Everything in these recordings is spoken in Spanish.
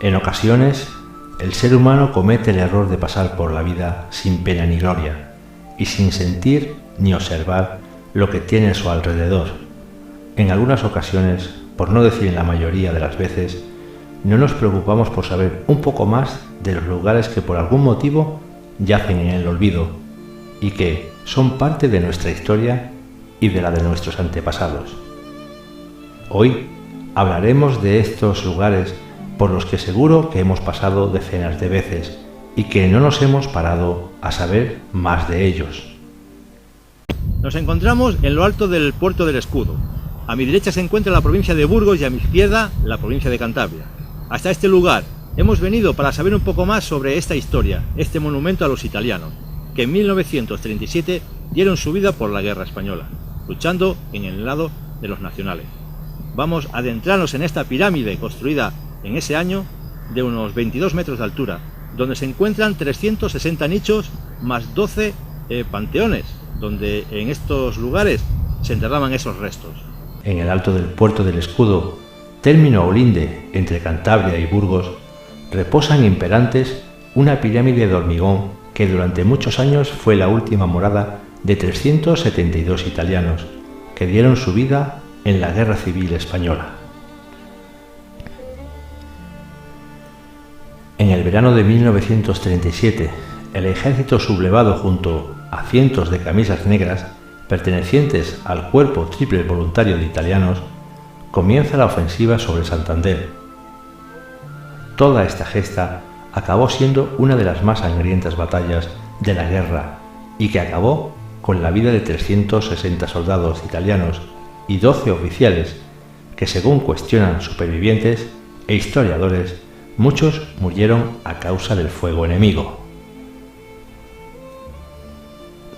En ocasiones, el ser humano comete el error de pasar por la vida sin pena ni gloria y sin sentir ni observar lo que tiene a su alrededor. En algunas ocasiones, por no decir en la mayoría de las veces, no nos preocupamos por saber un poco más de los lugares que por algún motivo yacen en el olvido y que son parte de nuestra historia y de la de nuestros antepasados. Hoy hablaremos de estos lugares por los que seguro que hemos pasado decenas de veces y que no nos hemos parado a saber más de ellos. Nos encontramos en lo alto del Puerto del Escudo. A mi derecha se encuentra la provincia de Burgos y a mi izquierda la provincia de Cantabria. Hasta este lugar hemos venido para saber un poco más sobre esta historia, este monumento a los italianos, que en 1937 dieron su vida por la Guerra Española, luchando en el lado de los nacionales. Vamos a adentrarnos en esta pirámide construida en ese año de unos 22 metros de altura, donde se encuentran 360 nichos más 12 panteones, donde en estos lugares se enterraban esos restos. En el alto del Puerto del Escudo, término o linde entre Cantabria y Burgos, reposan imperantes una pirámide de hormigón que durante muchos años fue la última morada de 372 italianos que dieron su vida en la Guerra Civil Española. En el verano de 1937, el ejército sublevado junto a cientos de camisas negras pertenecientes al Cuerpo Triple Voluntario de Italianos comienza la ofensiva sobre Santander. Toda esta gesta acabó siendo una de las más sangrientas batallas de la guerra y que acabó con la vida de 360 soldados italianos y 12 oficiales que, según cuestionan supervivientes e historiadores, muchos murieron a causa del fuego enemigo.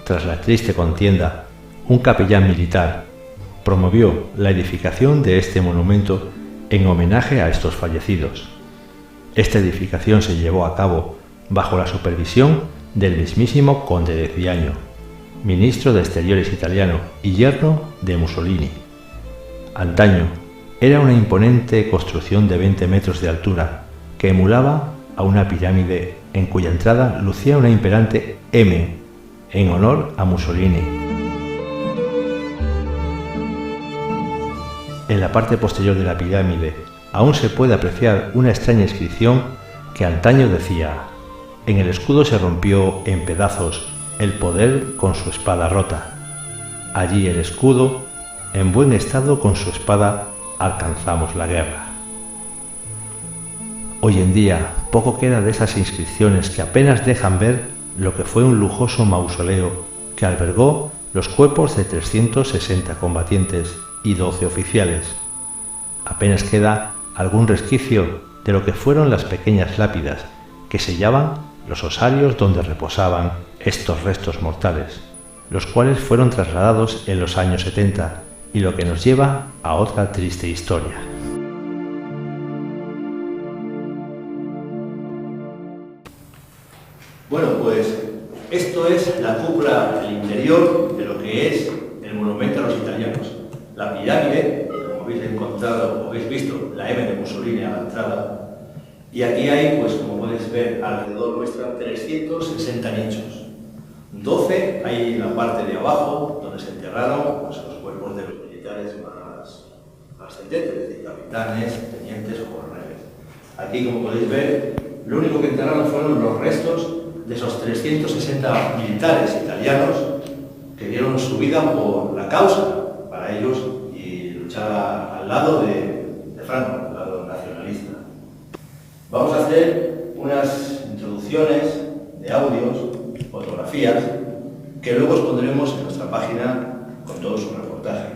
Tras la triste contienda, un capellán militar promovió la edificación de este monumento en homenaje a estos fallecidos. Esta edificación se llevó a cabo bajo la supervisión del mismísimo conde de Ziagno, ministro de Exteriores italiano y yerno de Mussolini. Antaño era una imponente construcción de 20 metros de altura que emulaba a una pirámide en cuya entrada lucía una imperante M en honor a Mussolini. En la parte posterior de la pirámide aún se puede apreciar una extraña inscripción que antaño decía: en el escudo se rompió en pedazos el poder con su espada rota. Allí el escudo, en buen estado con su espada, alcanzamos la guerra. Hoy en día poco queda de esas inscripciones que apenas dejan ver lo que fue un lujoso mausoleo que albergó los cuerpos de 360 combatientes y 12 oficiales. Apenas queda algún resquicio de lo que fueron las pequeñas lápidas que sellaban los osarios donde reposaban estos restos mortales, los cuales fueron trasladados en los años 70, y lo que nos lleva a otra triste historia. Bueno, pues esto es la cúpula, el interior de lo que es el monumento a los italianos. La pirámide, como habéis encontrado, o habéis visto, la M de Mussolini a la entrada, y aquí hay, pues como podéis ver alrededor nuestra, 360 nichos. 12 hay en la parte de abajo, donde se enterraron pues, los cuerpos de los militares más ascendentes, es decir, capitanes, tenientes o coroneles. Aquí, como podéis ver, lo único que enterraron fueron los restos de esos 360 militares italianos que dieron su vida por la causa para ellos y luchar al lado de Franco, al lado nacionalista. Vamos a hacer unas introducciones de audios, fotografías, que luego os pondremos en nuestra página con todo su reportaje.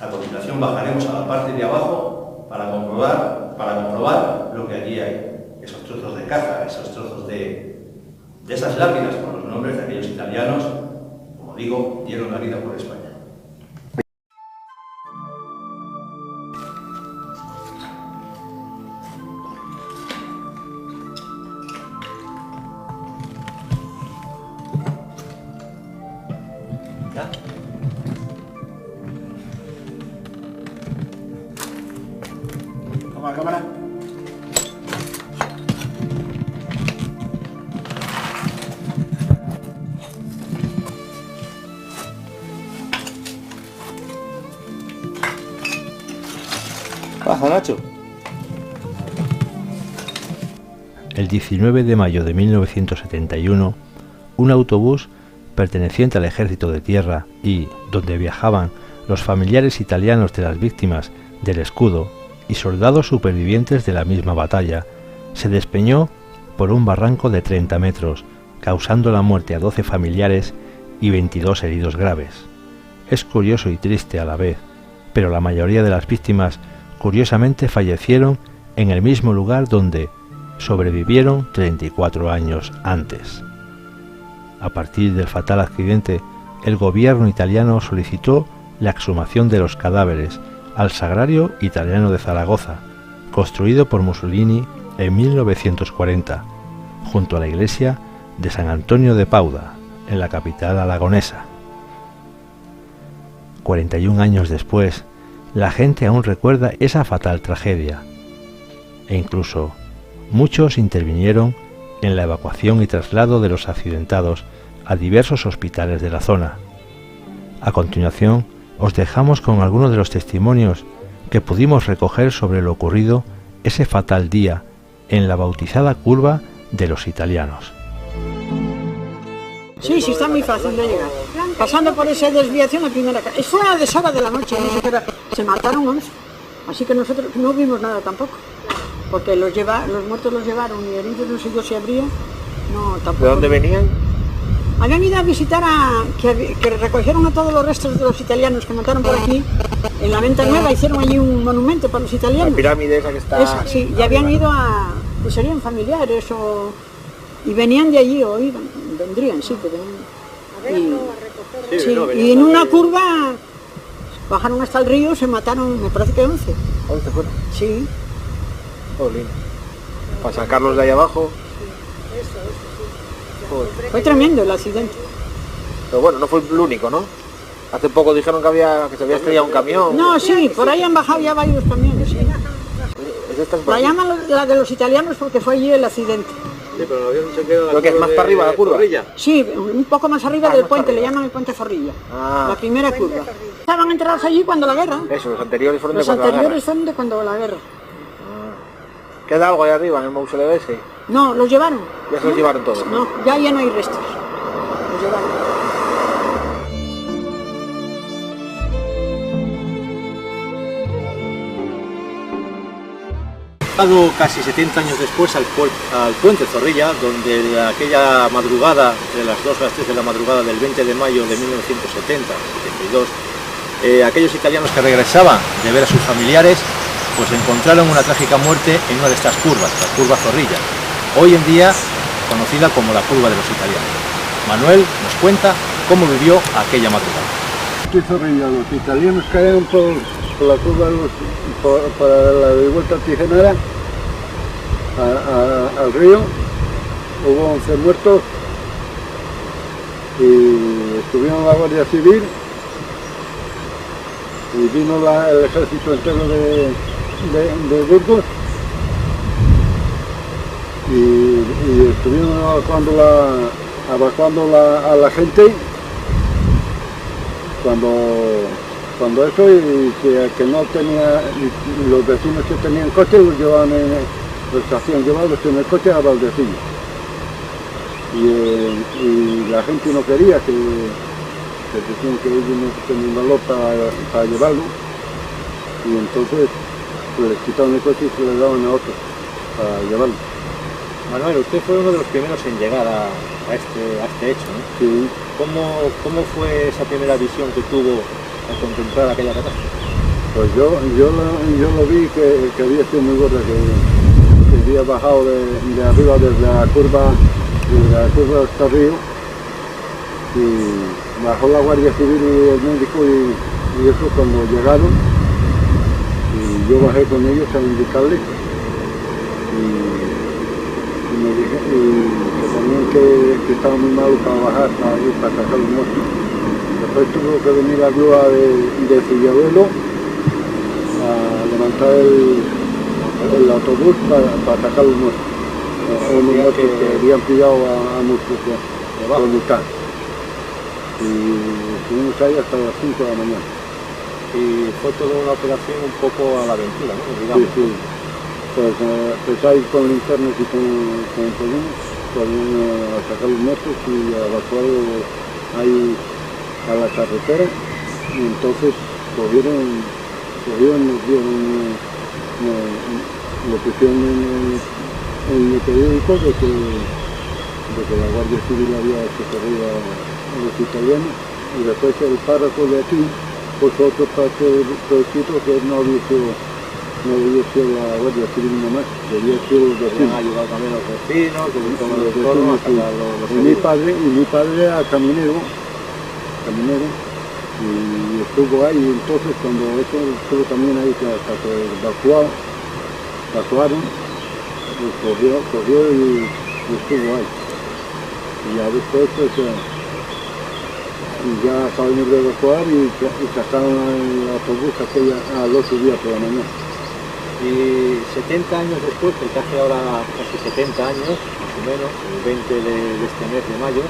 A continuación bajaremos a la parte de abajo para comprobar lo que allí hay. Esos trozos de caja, esos trozos de esas lápidas con los nombres de aquellos italianos, como digo, dieron la vida por España. ¿Ya? cámara. Baja, Nacho. El 19 de mayo de 1971, un autobús perteneciente al Ejército de Tierra y donde viajaban los familiares italianos de las víctimas del Escudo y soldados supervivientes de la misma batalla, se despeñó por un barranco de 30 metros, causando la muerte a 12 familiares y 22 heridos graves. Es curioso y triste a la vez, pero la mayoría de las víctimas curiosamente fallecieron en el mismo lugar donde sobrevivieron 34 años antes. A partir del fatal accidente, el gobierno italiano solicitó la exhumación de los cadáveres al Sagrario Italiano de Zaragoza, construido por Mussolini en 1940, junto a la iglesia de San Antonio de Pauda, en la capital aragonesa. 41 años después, la gente aún recuerda esa fatal tragedia, e incluso muchos intervinieron en la evacuación y traslado de los accidentados a diversos hospitales de la zona. A continuación, os dejamos con algunos de los testimonios que pudimos recoger sobre lo ocurrido ese fatal día en la bautizada curva de los italianos. Sí, sí, está muy fácil de llegar. Pasando por esa desviación, la primera casa. Fue a deshora de la noche, no sé qué era. Se mataron 11. Así que nosotros no vimos nada tampoco. Porque los muertos los llevaron y heridos no sé yo si habría. No, tampoco. ¿De dónde venían? Habían ido a visitar que recogieron a todos los restos de los italianos que mataron por aquí. En la Venta Nueva hicieron allí un monumento para los italianos. La pirámide esa que está... Esa, sí, y habían ido pues serían familiares o... Y venían de allí, o iban, vendrían, sí, que venían. Y en una curva bajaron hasta el río, se mataron, me parece que 11. ¿11 fueron? Sí. Jolín. Para sacarlos de ahí abajo. Sí. Fue tremendo el accidente. Pero bueno, no fue el único, ¿no? Hace poco dijeron que se había estrellado un camión. No, sí, por ahí han bajado ya varios camiones, sí. La llaman la de los italianos porque fue allí el accidente. Sí, pero no habían dicho que era la que es más para arriba, la curva. Zorrilla. Sí, un poco más arriba del puente, le llaman el puente Zorrilla. La primera curva. Estaban enterrados allí cuando la guerra. Eso, los anteriores fueron de cuando la guerra. Los anteriores fueron de cuando la guerra. ¿Queda algo ahí arriba en el mausoleo ese? No, los llevaron. Ya se los llevaron todos. No, ya no hay restos. Los llevaron. Casi 70 años después al puente Zorrilla, donde aquella madrugada, de las 2 a las 3 de la madrugada del 20 de mayo de 1970, 72, aquellos italianos que regresaban de ver a sus familiares, pues encontraron una trágica muerte en una de estas curvas, la curva Zorrilla, hoy en día conocida como la curva de los italianos. Manuel nos cuenta cómo vivió aquella madrugada. Zorrilla, los italianos cayeron por la curva para la de vuelta Tijenara al río, hubo 11 muertos y estuvieron la Guardia Civil y vino el ejército entero de Burgos y estuvieron evacuando a la gente cuando eso y que no tenía, los vecinos que tenían coche los llevaban los hacían llevarlos en el coche a Valdecillo y la gente no quería que decían que ellos no tenían valor para llevarlo y entonces pues, les quitaron el coche y se les daban a otros para llevarlo. Manuel, usted fue uno de los primeros en llegar a este hecho, ¿no? Sí. ¿Cómo fue esa primera visión que tuvo al contemplar aquella catástrofe? Pues yo lo vi que había sido muy gorda, que había bajado de arriba desde la curva hasta el río y bajó la Guardia Civil y el médico y eso cuando llegaron y yo bajé con ellos a indicarles y me dije que también que estaba muy malo para bajar, para sacar los muertos. Después tuvo que venir la grúa de Cillabuelo a levantar el autobús para sacar los muertos. Unos muertos que habían pillado a muchos por buscar. Y estuvimos ahí hasta las 5 de la mañana. Y fue toda una operación un poco a la aventura, ¿no? Digamos. Sí, sí. Pues ahí con linternas y con pudimos a sacar los muertos y a evacuarlos ahí a la carretera. Y entonces cogieron, nos dieron, lo pusieron en el periódico de que la Guardia Civil había socorrido a los italianos, y después el párrafo de aquí puso otro parte por escrito que no había sido la Guardia Civil nomás, debía ser los vecinos. Han ayudado también los vecinos, que Los toman los vecinos, tornos, sí. Y mi padre era caminero, y estuvo ahí. Entonces cuando eso estuvo también ahí hasta que evacuaron, pues cogió y estuvo ahí. Y ya después pues ya acabamos de evacuar y sacaron el autobús al otro día por la mañana. Y 70 años después, porque hace ahora casi 70 años, más o menos, el 20 de este mes de mayo,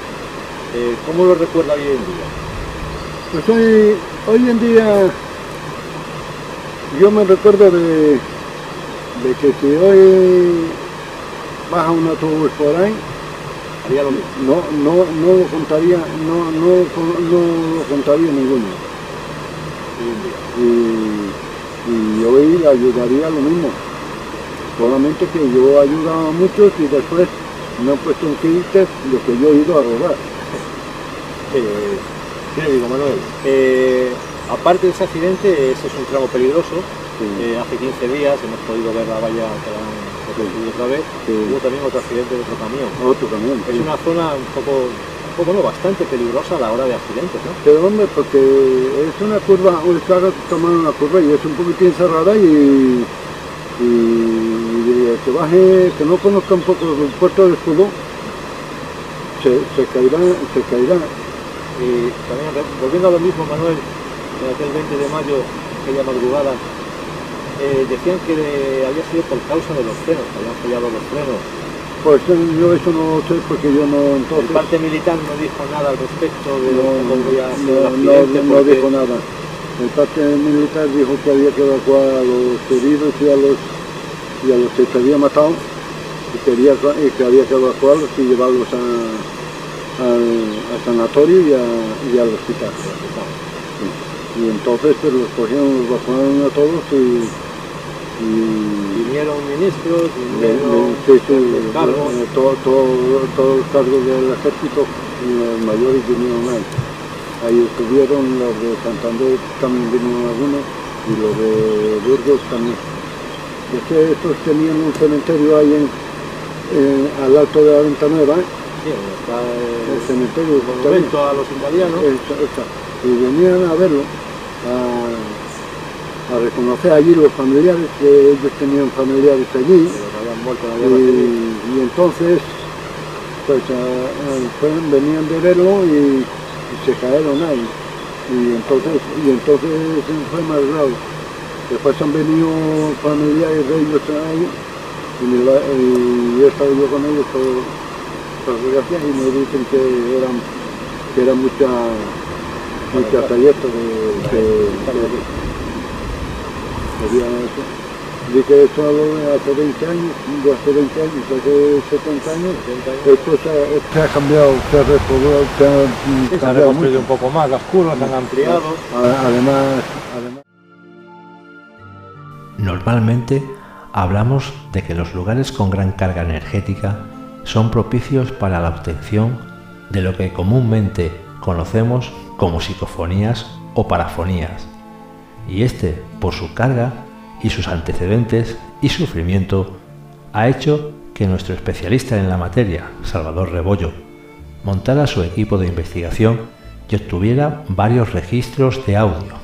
¿cómo lo recuerda hoy en día? Pues hoy en día yo me recuerdo de que si hoy baja un autobús por ahí, Haría lo mismo. no lo contaría, no lo contaría ninguno. Hoy en día. Y hoy ayudaría lo mismo. Solamente que yo he ayudado a muchos y después me han puesto un quite lo que yo he ido a robar. ¿Qué le digo, Manuel? Aparte de ese accidente, ese es un tramo peligroso. Sí. Hace 15 días hemos podido ver la valla que la han reconstruido otra vez. Sí. Hubo también otro accidente de otro camión. Otro también. Es una zona un poco, bueno, bastante peligrosa a la hora de accidentes, ¿no? Pero hombre, porque es una curva, está tomando una curva y es un poquitín cerrada y que baje, que no conozca un poco el puerto del escudo, se caerá. Y también, volviendo a lo mismo, Manuel, en aquel 20 de mayo, aquella madrugada, decían que había sido por causa de los frenos, que habían fallado los frenos. Pues yo eso no sé porque yo no entonces... El parte militar no dijo nada al respecto de cómo había sido el No accidente. dijo nada. El parte militar dijo que había que evacuar a los heridos y a los que se había matado y que había que evacuarlos y llevarlos al sanatorio y al hospital. Sí. Y entonces pues los cogieron, los evacuaron a todos y vinieron ministros, cargos. todos los cargos del ejército, los mayores vinieron ahí. Ahí estuvieron, los de Santander también vinieron algunos y los de Burgos también. Es que estos tenían un cementerio ahí al alto de la Venta Nueva. Sí, está el cementerio, el monumento a los italianos. Y venían a verlo, a reconocer allí los familiares, que ellos tenían familiares allí. Que los habían muerto en la guerra civil. Y entonces pues venían de verlo y se cayeron ahí. Y entonces fue más grave. Después han venido familiares de ellos ahí y he estado yo con ellos por desgracia y me dicen que era mucha trayecto que había eso. Dije esto hace 20 años, hace 70 años, esto se ha cambiado, se ha repoblado, se ha reconstruido un poco más, las curvas se han ampliado. Además. Normalmente hablamos de que los lugares con gran carga energética son propicios para la obtención de lo que comúnmente conocemos como psicofonías o parafonías, y este, por su carga y sus antecedentes y sufrimiento, ha hecho que nuestro especialista en la materia, Salvador Rebollo, montara su equipo de investigación y obtuviera varios registros de audio.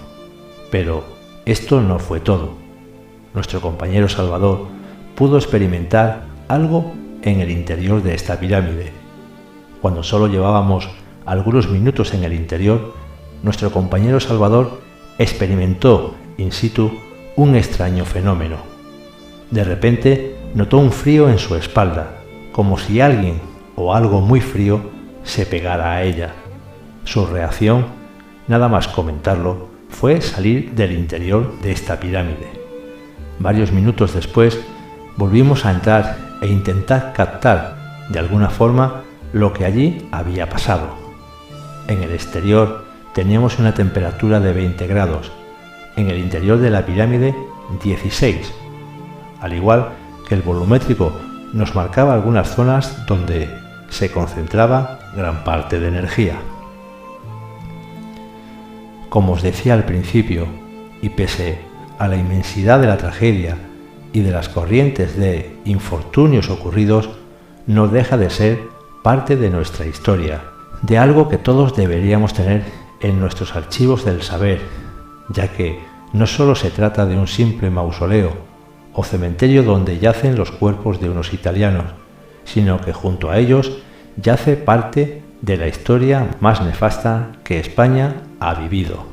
Pero esto no fue todo. Nuestro compañero Salvador pudo experimentar algo en el interior de esta pirámide. Cuando solo llevábamos algunos minutos en el interior, nuestro compañero Salvador experimentó in situ un extraño fenómeno. De repente notó un frío en su espalda, como si alguien o algo muy frío se pegara a ella. Su reacción, nada más comentarlo, fue salir del interior de esta pirámide. Varios minutos después, volvimos a entrar e intentar captar, de alguna forma, lo que allí había pasado. En el exterior teníamos una temperatura de 20 grados, en el interior de la pirámide 16, al igual que el volumétrico nos marcaba algunas zonas donde se concentraba gran parte de energía. Como os decía al principio, y pese a la inmensidad de la tragedia y de las corrientes de infortunios ocurridos, no deja de ser parte de nuestra historia, de algo que todos deberíamos tener en nuestros archivos del saber, ya que no solo se trata de un simple mausoleo o cementerio donde yacen los cuerpos de unos italianos, sino que junto a ellos yace parte de la historia más nefasta que España ha vivido.